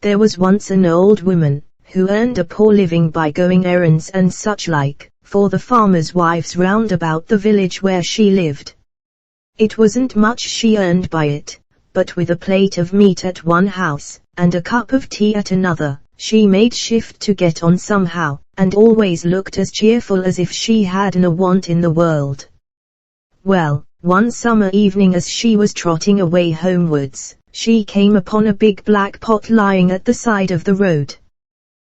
There was once an old woman, who earned a poor living by going errands and such like, for the farmers' wives round about the village where she lived. It wasn't much she earned by it, but with a plate of meat at one house, and a cup of tea at another, she made shift to get on somehow, and always looked as cheerful as if she hadn't a want in the world. Well, one summer evening as she was trotting away homewards, she came upon a big black pot lying at the side of the road.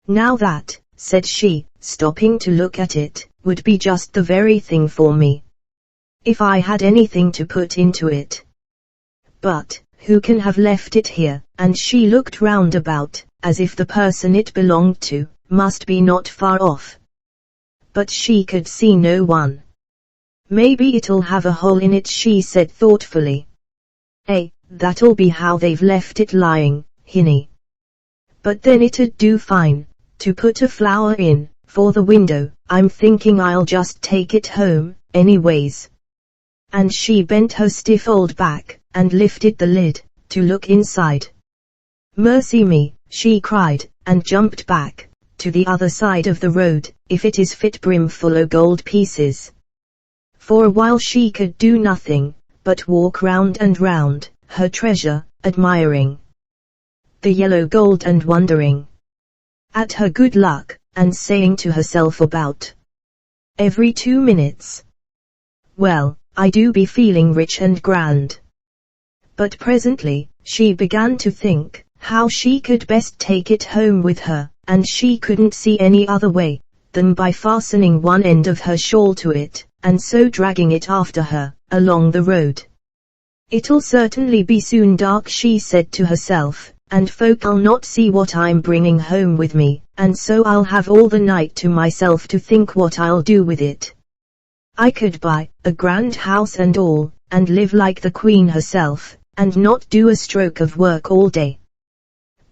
"Now that," said she, stopping to look at it, "would be just the very thing for me. If I had anything to put into it. But, who can have left it here?" And she looked round about, as if the person it belonged to, must be not far off. But she could see no one. "Maybe it'll have a hole in it," she said thoughtfully. That'll be how they've left it lying, hinny. But then it'd do fine, to put a flower in, for the window. I'm thinking I'll just take it home, anyways." And she bent her stiff old back, and lifted the lid, to look inside. "Mercy me," she cried, and jumped back, to the other side of the road. "If it is fit brimful o' gold pieces." For a while she could do nothing, but walk round and round, her treasure, admiring the yellow gold and wondering at her good luck, and saying to herself about every 2 minutes, "Well, I do be feeling rich and grand." But presently, she began to think how she could best take it home with her, and she couldn't see any other way than by fastening one end of her shawl to it, and so dragging it after her, along the road. "It'll certainly be soon dark," she said to herself, "and folk'll not see what I'm bringing home with me, and so I'll have all the night to myself to think what I'll do with it. I could buy a grand house and all, and live like the Queen herself, and not do a stroke of work all day,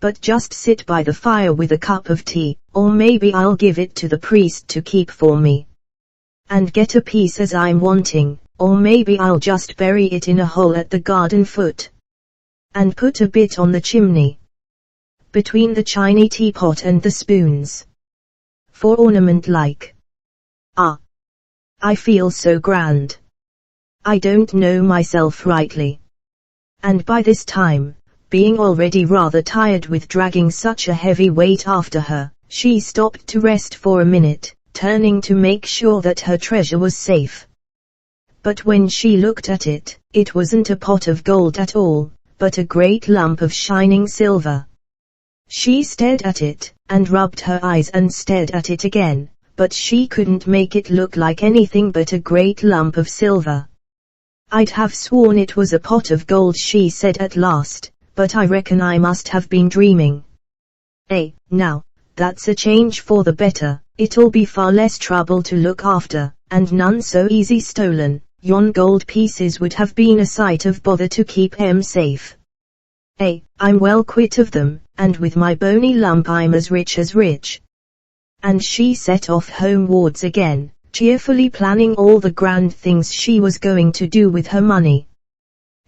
but just sit by the fire with a cup of tea, or maybe I'll give it to the priest to keep for me, and get a piece as I'm wanting, or maybe I'll just bury it in a hole at the garden foot, and put a bit on the chimney, between the chiny teapot and the spoons, for ornament like. I feel so grand. I don't know myself rightly." And by this time, being already rather tired with dragging such a heavy weight after her, she stopped to rest for a minute, turning to make sure that her treasure was safe. But when she looked at it, it wasn't a pot of gold at all, but a great lump of shining silver. She stared at it, and rubbed her eyes and stared at it again, but she couldn't make it look like anything but a great lump of silver. "I'd have sworn it was a pot of gold," she said at last, "but I reckon I must have been dreaming. Now, that's a change for the better. It'll be far less trouble to look after, and none so easy stolen. Yon gold pieces would have been a sight of bother to keep 'em safe. I'm well quit of them, and with my bony lump I'm as rich. And she set off homewards again, cheerfully planning all the grand things she was going to do with her money.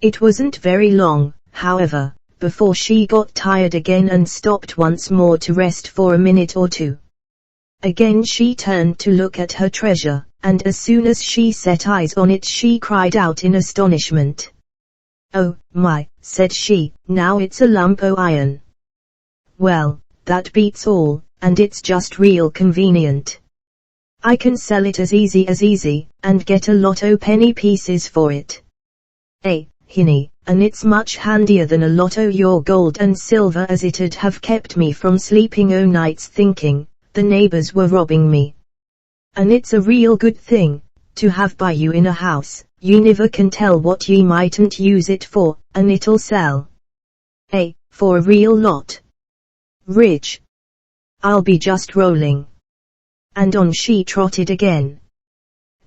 It wasn't very long, however, before she got tired again and stopped once more to rest for a minute or two. Again she turned to look at her treasure, and as soon as she set eyes on it she cried out in astonishment. "Oh, my," said she, "now it's a lump o' iron. Well, that beats all, and it's just real convenient. I can sell it as easy, and get a lot o' penny pieces for it. Hinny, and it's much handier than a lot o' your gold and silver, as it'd have kept me from sleeping o' nights thinking the neighbors were robbing me. And it's a real good thing to have by you in a house. You never can tell what ye mightn't use it for, and it'll sell. For a real lot. Rich. I'll be just rolling." And on she trotted again,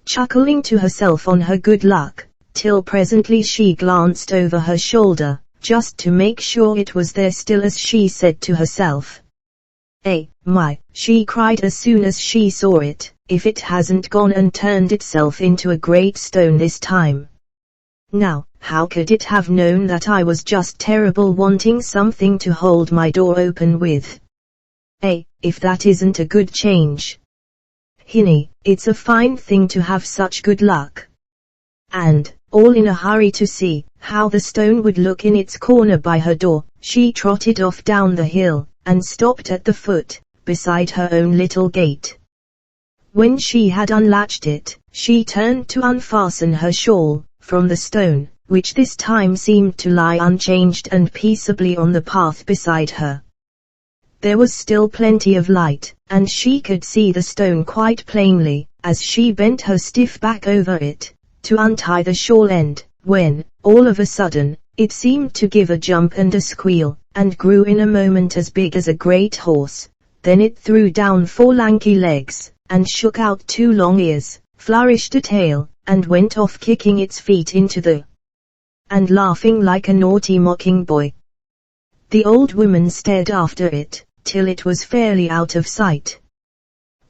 chuckling to herself on her good luck, till presently she glanced over her shoulder, just to make sure it was there still, as she said to herself, My," she cried as soon as she saw it, "if it hasn't gone and turned itself into a great stone this time. Now, how could it have known that I was just terrible wanting something to hold my door open with? If that isn't a good change. Hinny, it's a fine thing to have such good luck. And, all in a hurry to see how the stone would look in its corner by her door, she trotted off down the hill, and stopped at the foot, beside her own little gate. When she had unlatched it, she turned to unfasten her shawl from the stone, which this time seemed to lie unchanged and peaceably on the path beside her. There was still plenty of light, and she could see the stone quite plainly, as she bent her stiff back over it, to untie the shawl end, when, all of a sudden, it seemed to give a jump and a squeal, and grew in a moment as big as a great horse. Then it threw down 4 lanky legs, and shook out 2 long ears, flourished a tail, and went off kicking its feet into the and laughing like a naughty mocking boy. The old woman stared after it, till it was fairly out of sight.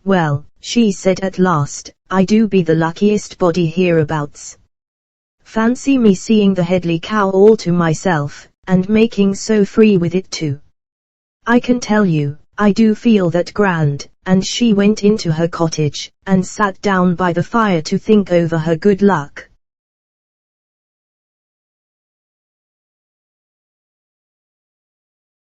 Well, she said at last, I do be the luckiest body hereabouts. Fancy me seeing the Headley cow all to myself, and making so free with it too. I can tell you, I do feel that grand. And she went into her cottage, and sat down by the fire to think over her good luck.